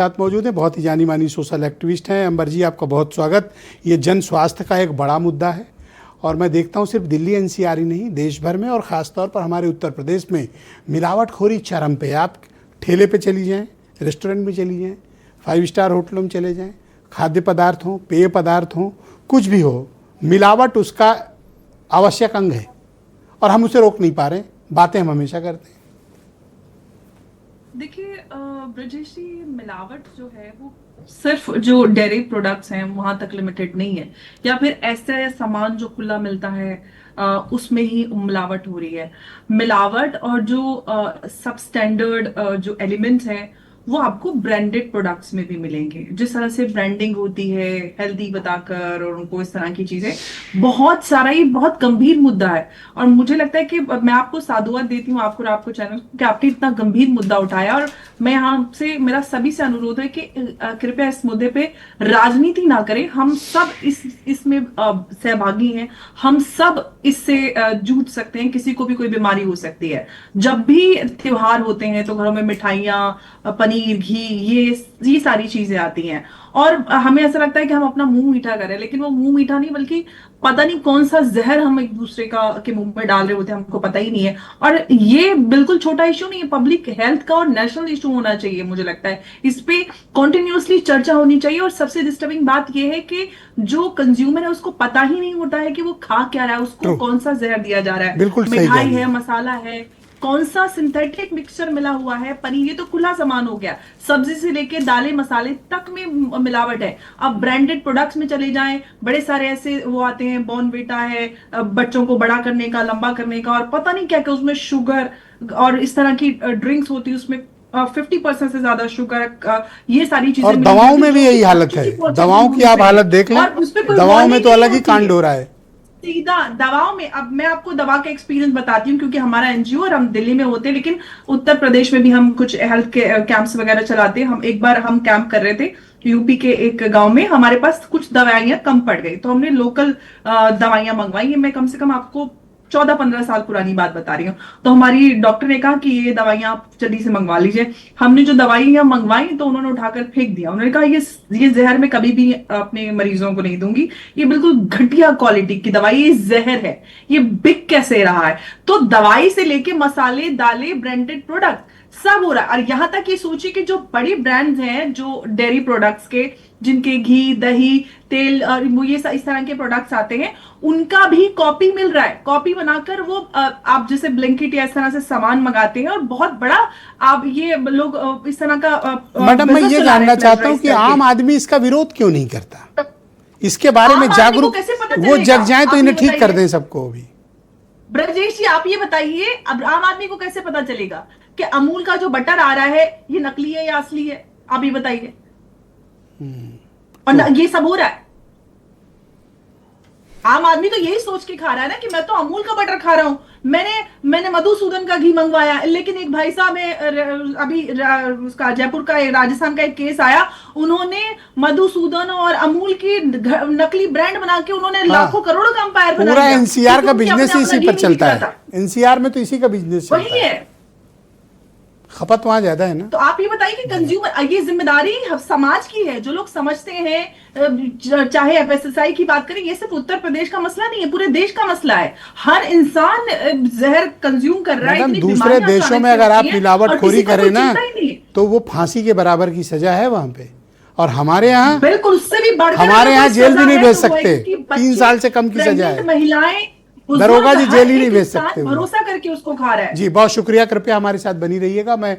साथ मौजूद हैं, बहुत ही जानी मानी सोशल एक्टिविस्ट हैं। अंबर जी, आपका बहुत स्वागत। ये जन स्वास्थ्य का एक बड़ा मुद्दा है और मैं देखता हूँ सिर्फ दिल्ली एनसीआर ही नहीं, देश भर में और ख़ास तौर पर हमारे उत्तर प्रदेश में मिलावटखोरी चरम पे। आप ठेले पे चली जाएं, रेस्टोरेंट में चली जाएं, 5 स्टार होटलों में चले जाएं, खाद्य पदार्थ हों, पेय पदार्थ हों, कुछ भी हो, मिलावट उसका आवश्यक अंग है और हम उसे रोक नहीं पा रहे। बातें हम हमेशा करते हैं। देखिए ब्रजेश जी, मिलावट जो है वो सिर्फ जो डेयरी प्रोडक्ट्स हैं वहां तक लिमिटेड नहीं है, या फिर ऐसा सामान जो खुला मिलता है उसमें ही मिलावट हो रही है। मिलावट और जो सब स्टैंडर्ड जो एलिमेंट्स हैं वो आपको ब्रांडेड प्रोडक्ट्स में भी मिलेंगे। जिस तरह से ब्रांडिंग होती है हेल्दी बताकर और उनको इस तरह की चीजें, बहुत सारा, ये बहुत गंभीर मुद्दा है। और मुझे लगता है कि मैं आपको साधुवाद देती हूँ, आपको और आपको चैनल, कि आपने इतना गंभीर मुद्दा उठाया। और मैं यहाँ से, मेरा सभी से अनुरोध है कि कृपया इस मुद्दे पे राजनीति ना करें। हम सब इसमें सहभागी हैं, हम सब इससे जूझ सकते हैं। किसी को भी कोई बीमारी हो सकती है। जब भी त्योहार होते हैं तो घरों में मिठाइयाँ, पनीर, घी, ये सारी चीजें आती हैं और हमें ऐसा लगता है कि हम अपना मुंह मीठा करें, लेकिन वो मुंह मीठा नहीं, बल्कि पता नहीं कौन सा जहर हम एक दूसरे के मुंह में डाल रहे होते हैं, हमको पता ही नहीं है। और ये बिल्कुल छोटा इशू नहीं है, पब्लिक हेल्थ का और नेशनल इशू होना चाहिए। मुझे लगता है इस पे कॉन्टिन्यूसली चर्चा होनी चाहिए। और सबसे डिस्टर्बिंग बात यह है कि जो कंज्यूमर है उसको पता ही नहीं होता है कि वो खा क्या रहा है, उसको कौन सा जहर दिया जा रहा है। बिल्कुल सही मिठाई कह रही है, हैं। मसाला है, कौन सा सिंथेटिक मिक्सचर मिला हुआ है, पनीर, ये तो खुला सामान हो गया। सब्जी से लेके दालें मसाले तक में मिलावट है। अब ब्रांडेड प्रोडक्ट्स में चले जाएं, बड़े सारे ऐसे वो आते हैं, बॉर्नविटा है, बच्चों को बड़ा करने का, लंबा करने का, और पता नहीं क्या क्या उसमें शुगर और इस तरह की ड्रिंक्स होती है, उसमें 50% से ज्यादा शुगर, ये सारी चीजें और मिली दवाओं जाती में हैं, भी जो यही कि हालत बच्चों है। की पहुंच तक दवाओं दूर की नहीं आप पे हालत है देख लें, और उस पर कोई दवाओं में वार्निंग तो नहीं अलग ही होती कांड है। हो रहा है। सीधा दवाओं में, अब मैं आपको दवा का एक्सपीरियंस बताती हूँ, क्योंकि हमारा एनजीओ और हम दिल्ली में होते हैं, लेकिन उत्तर प्रदेश में भी हम कुछ हेल्थ के कैंप्स वगैरह चलाते हैं। हम एक बार हम कैंप कर रहे थे यूपी के एक गांव में, हमारे पास कुछ दवाइयां कम पड़ गई, तो हमने लोकल दवाइयां मंगवाई। मैं कम से कम आपको 14-15 साल पुरानी बात बता रही हूँ। तो हमारी डॉक्टर ने कहा कि ये दवाइयां आप जल्दी से मंगवा लीजिए। हमने जो दवाइयां मंगवाई तो उन्होंने उठाकर फेंक दिया। उन्होंने कहा ये जहर मैं कभी भी अपने मरीजों को नहीं दूंगी, ये बिल्कुल घटिया क्वालिटी की दवाई, ये जहर है, ये बिक कैसे रहा है। तो दवाई से लेके मसाले, दालें, ब्रांडेड प्रोडक्ट सब हो रहा है। और यहां तक ये सोचिए कि जो बड़ी ब्रांड्स हैं, जो डेयरी प्रोडक्ट्स के, जिनके घी, दही, तेल और वो ये इस तरह के प्रोडक्ट्स आते हैं, उनका भी कॉपी मिल रहा है। कॉपी बनाकर वो आप जैसे ब्लिंकिट या इस तरह से सामान मंगाते हैं और बहुत बड़ा आप ये लोग इस तरह का मैडम, मैं बिजनेस ये चला रहे जानना हैं चाहता हूँ प्लेजराइज कि करके। आम आदमी इसका विरोध क्यों नहीं करता? इसके बारे में आम आदमी को जागरूक कैसे पता वो चलेगा? जग जाए तो आप ये इन्हें ठीक कर बताइए दें सबको भी। ब्रजेश जी, आप ये बताइए, अब आम आदमी को कैसे पता चलेगा कि अमूल का जो बटर आ रहा है ये नकली है या असली है? आप ये बताइए। और तो ये सब हो रहा है। आम आदमी तो यही सोच के खा रहा है ना कि मैं तो अमूल का बटर खा रहा हूं। मैंने मधुसूदन का घी मंगवाया, लेकिन एक भाई साहब में अभी उसका जयपुर का, राजस्थान का एक केस आया। उन्होंने मधुसूदन और अमूल की नकली ब्रांड बना के उन्होंने हाँ, लाखों करोड़ों का अंपायर बना पूरा लिया, एनसीआर क्योंकि का उनके बिजनेस अपना ही अपना इसी घी पर नहीं बिक चलता रहा है। था। एनसीआर में तो इसी का बिजनेस चलता वही है। है। खपत वहां ज्यादा है ना। तो आप ये बताइए कि कंज्यूमर, ये जिम्मेदारी समाज की है। जो लोग समझते हैं, चाहे एफएसएसआई की बात करें, ये सिर्फ उत्तर प्रदेश का मसला नहीं है, पूरे देश का मसला है। हर इंसान जहर कंज्यूम कर रहा है, मैडम, इतनी दूसरे बीमारियां देशों अचानक में से अगर हो आप रही हैं और मिलावटखोरी किसी को करें कोई ना चिंता ही नहीं है। तो वो फांसी के बराबर की सजा है वहां पे। और हमारे यहाँ बिल्कुल, उससे भी बढ़कर हमारे अगर यहाँ कोई जेल भी सजा नहीं है भेज तो वो है, सकते। क्योंकि 3 बच्चे, साल से कम की सजा प्रेग्नेंट है। महिलाएं, दरोगा बुजुर्ग, जी हर जेल ही नहीं एक भेज सकते इंसान उन्हें। भरोसा करके उसको खा रहा है। जी, बहुत शुक्रिया। कृपया हमारे साथ बनी रहिएगा। मैं